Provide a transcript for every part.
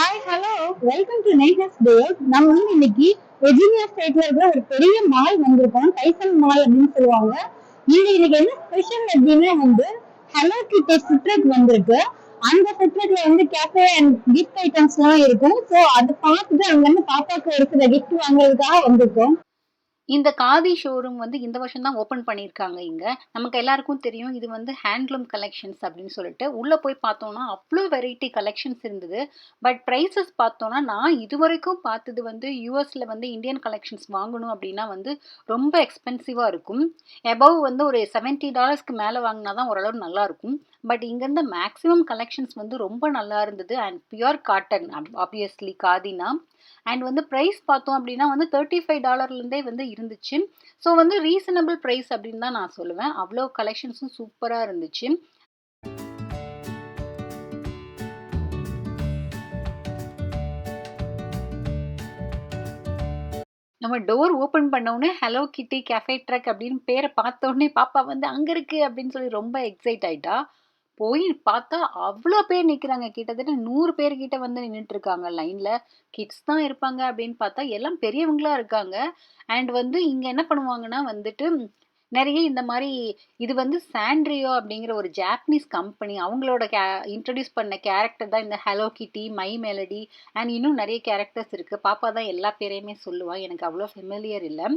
Hi hello welcome to nature's days. நம்ம வந்து இன்னைக்கு வெர்ஜீனியா ஸ்டேட்ல இருக்கிற ஒரு பெரிய மால் வந்திருக்கோம். டைசன் மால் அப்படின்னு சொல்லுவாங்க. இன்னைக்கு என்ன ஸ்பெஷல் அப்படின்னா வந்து ஹலோ கிட்டி ஃபுட் ட்ரக் வந்திருக்கு. அந்த ஃபுட் ட்ரக்ல வந்து கேஃபே அண்ட் கிஃப்ட் ஐட்டம்ஸ் எல்லாம் இருக்கும். ஸோ அதை பார்த்துட்டு அங்க இருந்து பாப்பாக்கு இருக்கிற கிஃப்ட் வாங்குறதுக்காக வந்திருக்கோம். இந்த காதி ஷோரூம் வந்து இந்த வருஷம் தான் ஓப்பன் பண்ணியிருக்காங்க இங்க. நமக்கு எல்லாருக்கும் தெரியும் இது வந்து ஹேண்ட்லூம் கலெக்ஷன்ஸ் அப்படின்னு சொல்லிட்டு. உள்ள போய் பார்த்தோம்னா அவ்ளோ வெரைட்டி கலெக்ஷன்ஸ் இருந்தது. பட் பிரைஸஸ் பார்த்தோம்னா நான் இதுவரைக்கும் பார்த்தது வந்து யுஎஸ்ல வந்து இந்தியன் கலெக்ஷன்ஸ் வாங்கணும் அப்படின்னா வந்து ரொம்ப எக்ஸ்பென்சிவா இருக்கும். எபவ் வந்து ஒரு $70க்கு மேல வாங்கினா தான் ஓரளவு நல்லா இருக்கும். பட் இங்க இருந்த மேக்ஸிமம் கலெக்ஷன்ஸ் வந்து ரொம்ப நல்லா இருந்தது அண்ட் பியூர் காட்டன் ஆப்வியஸ்லி காதினா. அண்ட் வந்து ப்ரைஸ் பார்த்தோம் அப்படின்னா வந்து $35லேருந்தே வந்து இருந்துச்சு. ஸோ வந்து ரீசனபிள் ப்ரைஸ் அப்படின்னு தான் நான் சொல்லுவேன். அவ்வளோ கலெக்ஷன்ஸும் சூப்பராக இருந்துச்சு. நம்ம டோர் ஓப்பன் பண்ண உடனே ஹலோ கிட்டி கேஃபே ட்ரக் அப்படின்னு பேரை பார்த்த உடனே பாப்பா வந்து அங்கே இருக்கு அப்படின்னு சொல்லி ரொம்ப எக்ஸைட் ஆயிட்டா. போய் பார்த்தா அவ்வளோ பேர் நிற்கிறாங்க. கிட்டத்தட்ட 100 பேர்கிட்ட வந்து நின்றுட்டு இருக்காங்க லைன்ல. கிட்ஸ் தான் இருப்பாங்க அப்படின்னு பார்த்தா எல்லாம் பெரியவங்களா இருக்காங்க. அண்ட் வந்து இங்க என்ன பண்ணுவாங்கன்னா வந்துட்டு நிறைய இந்த மாதிரி இது வந்து சாண்ட்ரியோ அப்படிங்கிற ஒரு ஜாப்பனீஸ் கம்பெனி அவங்களோட இன்ட்ரடியூஸ் பண்ண கேரக்டர் தான் இந்த ஹலோ கிட்டி, மை மெலடி அண்ட் இன்னும் நிறைய கேரக்டர்ஸ் இருக்குது. பாப்பா தான் எல்லா பேரையுமே சொல்லுவா. எனக்கு அவ்வளோ ஃபெமிலியர் இல்லை.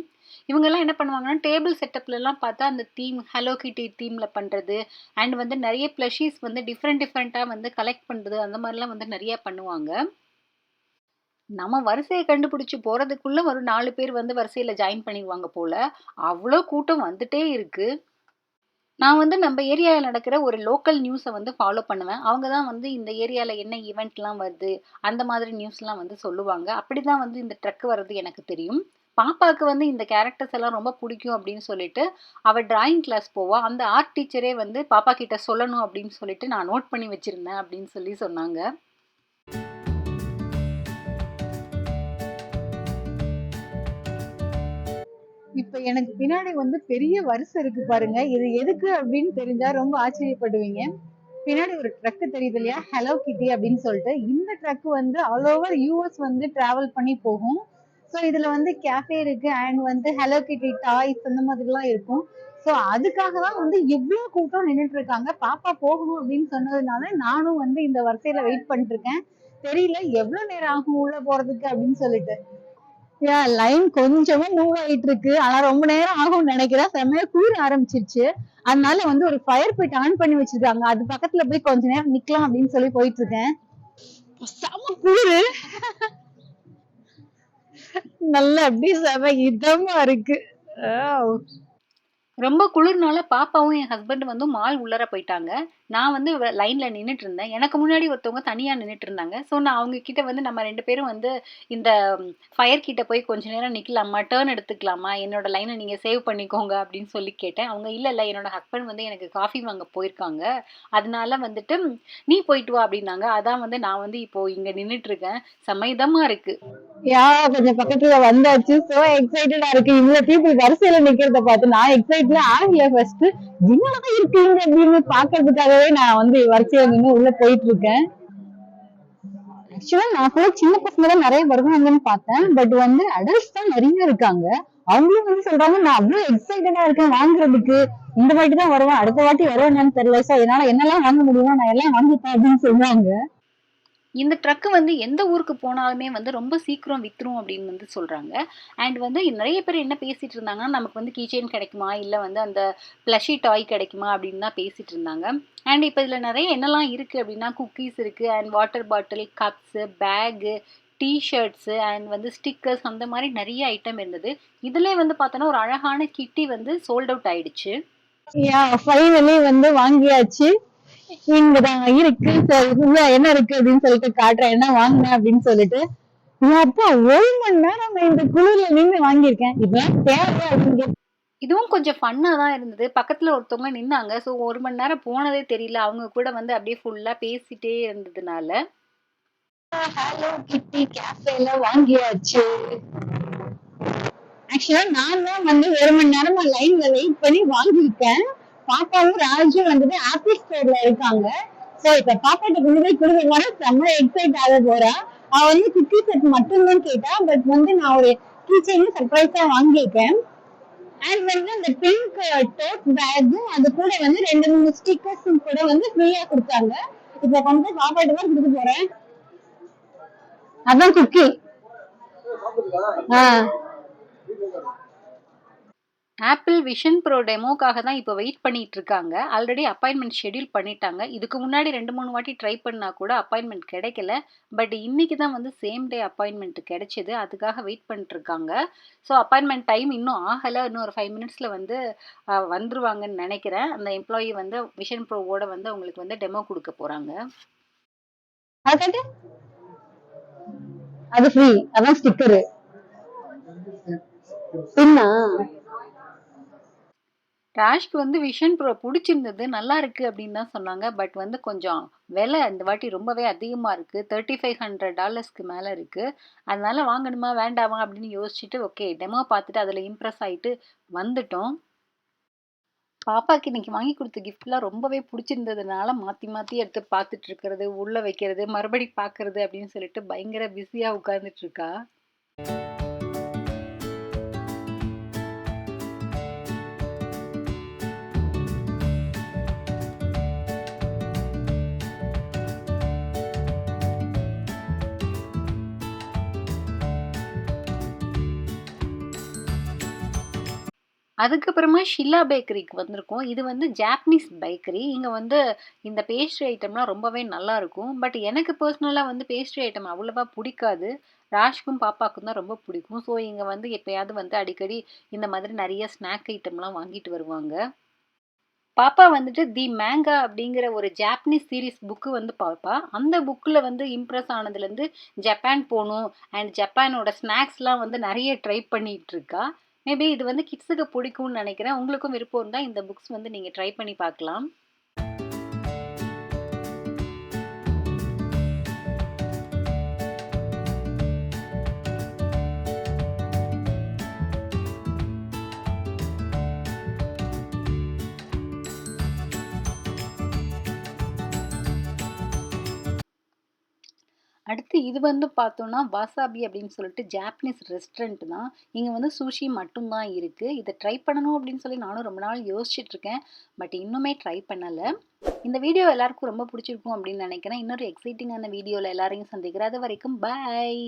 இவங்கெல்லாம் என்ன பண்ணுவாங்கன்னா டேபிள் செட்டப்லலாம் பார்த்தா அந்த தீம் ஹலோ கிட்டி தீமில் பண்ணுறது அண்ட் வந்து நிறைய ப்ளஷீஸ் வந்து டிஃப்ரெண்ட்டாக வந்து கலெக்ட் பண்ணுறது அந்த மாதிரிலாம் வந்து நிறைய பண்ணுவாங்க. நம்ம வரிசையை கண்டுபிடிச்சு போறதுக்குள்ள ஒரு 4 பேர் வந்து வரிசையில ஜாயின் பண்ணிடுவாங்க போல. அவ்வளோ கூட்டம் வந்துட்டே இருக்கு. நான் வந்து நம்ம ஏரியாவில் நடக்கிற ஒரு லோக்கல் நியூஸை வந்து ஃபாலோ பண்ணுவேன். அவங்க தான் வந்து இந்த ஏரியாவில் என்ன ஈவெண்ட்லாம் வருது அந்த மாதிரி நியூஸ்லாம் வந்து சொல்லுவாங்க. அப்படி தான் வந்து இந்த ட்ரக் வர்றது எனக்கு தெரியும். பாப்பாவுக்கு வந்து இந்த கேரக்டர்ஸ் எல்லாம் ரொம்ப பிடிக்கும் அப்படின்னு சொல்லிட்டு அவள் டிராயிங் கிளாஸ் போவா. அந்த ஆர்ட் டீச்சரே வந்து பாப்பா கிட்ட சொல்லணும் அப்படின்னு சொல்லிட்டு நான் நோட் பண்ணி வச்சிருந்தேன் அப்படின்னு சொல்லி சொன்னாங்க. இப்ப எனக்கு பின்னாடி வந்து பெரிய வரிசை இருக்கு பாருங்க. இது எதுக்கு அப்படின்னு தெரிஞ்சா ரொம்ப ஆச்சரியப்படுவீங்க. பின்னாடி ஒரு ட்ரக் தெரியுது இல்லையா, ஹலோ கிட்டி அப்படின்னு சொல்லிட்டு. இந்த ட்ரக் வந்து ஆல் ஓவர் யூஎஸ் வந்து டிராவல் பண்ணி போகும். ஸோ இதுல வந்து கேஃபே இருக்கு அண்ட் வந்து ஹலோ கிட்டி டாய்ஸ் அந்த மாதிரிலாம் இருக்கும். ஸோ அதுக்காக தான் வந்து எவ்வளவு கூட்டம் நின்றுட்டு இருக்காங்க. பாப்பா போகணும் அப்படின்னு சொன்னதுனால நானும் வந்து இந்த வரிசையில வெயிட் பண்ணிட்டு இருக்கேன். தெரியல எவ்வளவு நேரம் ஆகும் உள்ள போறதுக்கு அப்படின்னு சொல்லிட்டு. லைன் கொஞ்சமா மூவ் ஆயிட்டு இருக்கு. ஆனா ரொம்ப நேரம் ஆகும்னு நினைக்கிறேன். செம்மையா கூற ஆரம்பிச்சிருச்சு. அதனால வந்து ஒரு ஃபயர் பிட் ஆன் பண்ணி வச்சிருக்காங்க. அது பக்கத்துல போய் கொஞ்ச நேரம் நிக்கலாம் அப்படின்னு சொல்லி போயிட்டு இருக்கேன். செம கூறு. நல்லா அப்படியே செம இதமா இருக்கு. ரொம்ப குளிர்னால பாப்பாவும் என் ஹஸ்பண்ட் வந்து மால் உள்ளர போயிட்டாங்க. நான் வந்து லைன்ல நின்றுட்டு இருந்தேன். எனக்கு முன்னாடி ஒருத்தவங்க தனியா நின்றுட்டு இருந்தாங்க. ஸோ நான் அவங்க கிட்ட வந்து நம்ம 2 பேரும் வந்து இந்த ஃபயர் கிட்ட போய் கொஞ்ச நேரம் நிக்கலாமா, டர்ன் எடுத்துக்கலாமா, என்னோட லைனை நீங்க சேவ் பண்ணிக்கோங்க அப்படின்னு சொல்லி கேட்டேன். அவங்க இல்ல என்னோட ஹஸ்பண்ட் வந்து எனக்கு காஃபி வாங்க போயிருக்காங்க. அதனால வந்துட்டு நீ போயிட்டு வா அப்படின்னாங்க. அதான் வந்து நான் வந்து இப்போ இங்க நின்றுட்டு இருக்கேன். சமயதமா இருக்கு. கொஞ்சம் பக்கத்துல வந்தாச்சு. சோ எக்ஸைட்டடா இருக்கு. இவ்வளவு பீப்புள் வரிசையில நிக்கிறத பார்த்து நான் எக்ஸைட்ல ஆகல. ஃபர்ஸ்ட் என்னதான் இருக்கீங்க அப்படின்னு பாக்குறதுக்காகவே நான் வந்து வரிசையில நின்று உள்ள போயிட்டு இருக்கேன். ஆக்சுவலா நான் கூட சின்ன பசங்க தான் நிறைய வருவாங்கன்னு பார்த்தேன். பட் வந்து அடல்ட்ஸ் தான் நிறைய இருக்காங்க. அவங்களும் வந்து சொல்றாங்க நான் அவ்வளவு எக்ஸைட்டடா இருக்கேன் வாங்குறதுக்கு. இந்த வாட்டி தான் வருவேன், அடுத்த வாட்டி வருவேன்னு தெரியல. சோ என்னால என்னெல்லாம் வாங்க முடியுமோ நான் எல்லாம் வாங்கிப்பேன் அப்படின்னு சொல்றாங்க. இந்த ட்ரக்கு வந்து எந்த ஊருக்கு போனாலுமே வந்து ரொம்ப சீக்கிரம் வித்துரும் அப்படின்னு வந்து சொல்கிறாங்க. அண்ட் வந்து நிறைய பேர் என்ன பேசிகிட்டு இருந்தாங்கன்னா நமக்கு வந்து கீச்செயின் கிடைக்குமா இல்லை வந்து அந்த ப்ளஷி டாய் கிடைக்குமா அப்படின்னு தான் பேசிகிட்டு இருந்தாங்க. அண்ட் இப்போ இதில் நிறைய என்னெல்லாம் இருக்குது அப்படின்னா குக்கீஸ் இருக்குது and water bottle, cups, bag, T-shirts and வந்து ஸ்டிக்கர்ஸ் அந்த மாதிரி நிறைய ஐட்டம் இருந்தது. இதுலேயே வந்து பார்த்தோன்னா ஒரு அழகான கிட்டி வந்து சோல்ட் அவுட் ஆயிடுச்சு. ஃபைனலி வந்து வாங்கியாச்சு. இங்கதான் இருக்கு என்ன இருக்கு அப்படின்னு சொல்லிட்டு காட்டுறேன் என்ன வாங்கினேன் அப்படின்னு சொல்லிட்டு. அப்பா 1 மணி நேரம் இந்த குளிர்ல நின்று வாங்கியிருக்கேன். இதெல்லாம் தேவை அப்படின்னு. இதுவும் கொஞ்சம் ஃபன்னா தான் இருந்தது. பக்கத்துல ஒருத்தவங்க நின்னாங்க. ஸோ 1 மணி நேரம் போனதே தெரியல. அவங்க கூட வந்து அப்படியே ஃபுல்லா பேசிட்டே இருந்ததுனால. ஹலோ கிட்டி கேஃபேல வாங்கியாச்சு. ஆக்சுவலா நான் தான் வந்து 1 மணி நேரமா லைன்ல வெயிட் பண்ணி வாங்கியிருக்கேன். பாப்பாவும் ராஜும் வந்துட்டு ஆப்பிள் ஸ்டோர்ல இருக்காங்க. சோ இப்ப பாப்பாட்ட கொண்டு போய் கொடுக்கறதுனால செம்ம எக்ஸைட் ஆக போறா. அவ வந்து குக்கி செட் மட்டும்தான் கேட்டா. பட் வந்து நான் ஒரு கீ செயின் சர்ப்ரைஸா வாங்கியிருக்கேன். அண்ட் வந்து அந்த பிங்க் டோட் பேக்கும் அது கூட வந்து 2 3 ஸ்டிக்கர்ஸும் கூட வந்து ஃப்ரீயா கொடுத்தாங்க. இப்ப கொண்டு போய் பாப்பாட்டு தான் கொடுக்க போறேன். அதான் குக்கி. ஆப்பிள் விஷன் ப்ரோ டெமோக்காக தான் இப்போ வெயிட் பண்ணிட்டு இருக்காங்க. ஆல்ரெடி அப்பாயின்மெண்ட் ஷெட்யூல் பண்ணிட்டாங்க. இதுக்கு முன்னாடி 2 3 வாட்டி ட்ரை பண்ணா கூட அப்பாயின்மெண்ட் கிடைக்கல. பட் இன்னைக்கு தான் வந்து சேம் டே அப்பாயின்மெண்ட் கிடைச்சது. அதுக்காக வெயிட் பண்ணிட்டு இருக்காங்க. ஸோ அப்பாயின்மெண்ட் டைம் இன்னும் ஆகலை. இன்னும் ஒரு 5 மினிட்ஸ்ல வந்து வந்துருவாங்கன்னு நினைக்கிறேன். அந்த எம்ப்ளாயி வந்து விஷன் ப்ரோவோட வந்து அவங்களுக்கு வந்து டெமோ கொடுக்க போறாங்க. அது ஃப்ரீ. அதான் ஸ்டிக்கரு. பின்னா ராஷ்க்கு வந்து விஷன் ப்ரோ பிடிச்சிருந்தது, நல்லா இருக்கு அப்படின்னு தான் சொன்னாங்க. பட் வந்து கொஞ்சம் விலை இந்த வாட்டி ரொம்பவே அதிகமாக இருக்குது. $3500 மேலே இருக்குது. அதனால வாங்கணுமா வேண்டாமா அப்படின்னு யோசிச்சுட்டு ஓகே டெமோ பார்த்துட்டு அதில் இம்ப்ரெஸ் ஆகிட்டு வந்துட்டோம். பாப்பாக்கு இன்னைக்கு வாங்கி கொடுத்த கிஃப்ட்லாம் ரொம்பவே பிடிச்சிருந்ததுனால மாற்றி மாற்றி எடுத்து பார்த்துட்டு இருக்கிறது, உள்ளே வைக்கிறது, மறுபடி பார்க்கறது அப்படின்னு சொல்லிட்டு பயங்கர பிஸியாக உட்கார்ந்துட்டு இருக்கா. அதுக்கப்புறமா ஷில்லா பேக்கரிக்கு வந்திருக்கோம். இது வந்து ஜாப்பனீஸ் பேக்கரி. இங்க வந்து இந்த பேஸ்ட்ரி ஐட்டம்லாம் ரொம்பவே நல்லாருக்கும். பட் எனக்கு பர்சனலா வந்து பேஸ்ட்ரி ஐட்டம் அவ்வளவா புடிக்காது. ராஷ்க்கும், பாப்பாக்கும் தான் ரொம்ப பிடிக்கும். ஸோ இங்க வந்து எப்பயாவது வந்து அடிக்கடி இந்த மாதிரி நெறைய ஸ்நாக் ஐட்டம்லாம் வாங்கிட்டு வருவாங்க. பாப்பா வந்துட்டு தி மேங்கா அப்படிங்கிற ஒரு ஜாப்பனீஸ் சீரிஸ் புக்கு வந்து பாப்பா. அந்த புக்ல வந்து இம்ப்ரெஸ் ஆனதுலேருந்து ஜப்பான் போணும் அண்ட் ஜப்பானோட ஸ்நாக்ஸ்லாம் வந்து நெறைய ட்ரை பண்ணிட்டு இருக்கா. மேபி இது வந்து கிட்ஸுக்கு பிடிக்கும்னு நினைக்கிறேன். உங்களுக்கும் விருப்பம் இருந்தா இந்த புக்ஸ் வந்து நீங்க ட்ரை பண்ணி பார்க்கலாம். அடுத்து இது வந்து பார்த்தோம்னா, வாசாபி அப்படின்னு சொல்லிட்டு ஜாப்பனீஸ் ரெஸ்டாரண்ட் தான். இங்க வந்து சுஷி மட்டும் தான் இருக்கு. இத ட்ரை பண்ணணும் அப்படின்னு சொல்லி நானும் ரொம்ப நாள் யோசிச்சுட்டு இருக்கேன். பட் இன்னுமே ட்ரை பண்ணல. இந்த வீடியோ எல்லாருக்கும் ரொம்ப பிடிச்சிருக்கும் அப்படின்னு நினைக்கிறேன். இன்னொரு எக்ஸைட்டிங்கான வீடியோல எல்லாரையும் சந்திக்கிறேன். அது வரைக்கும் பாய்.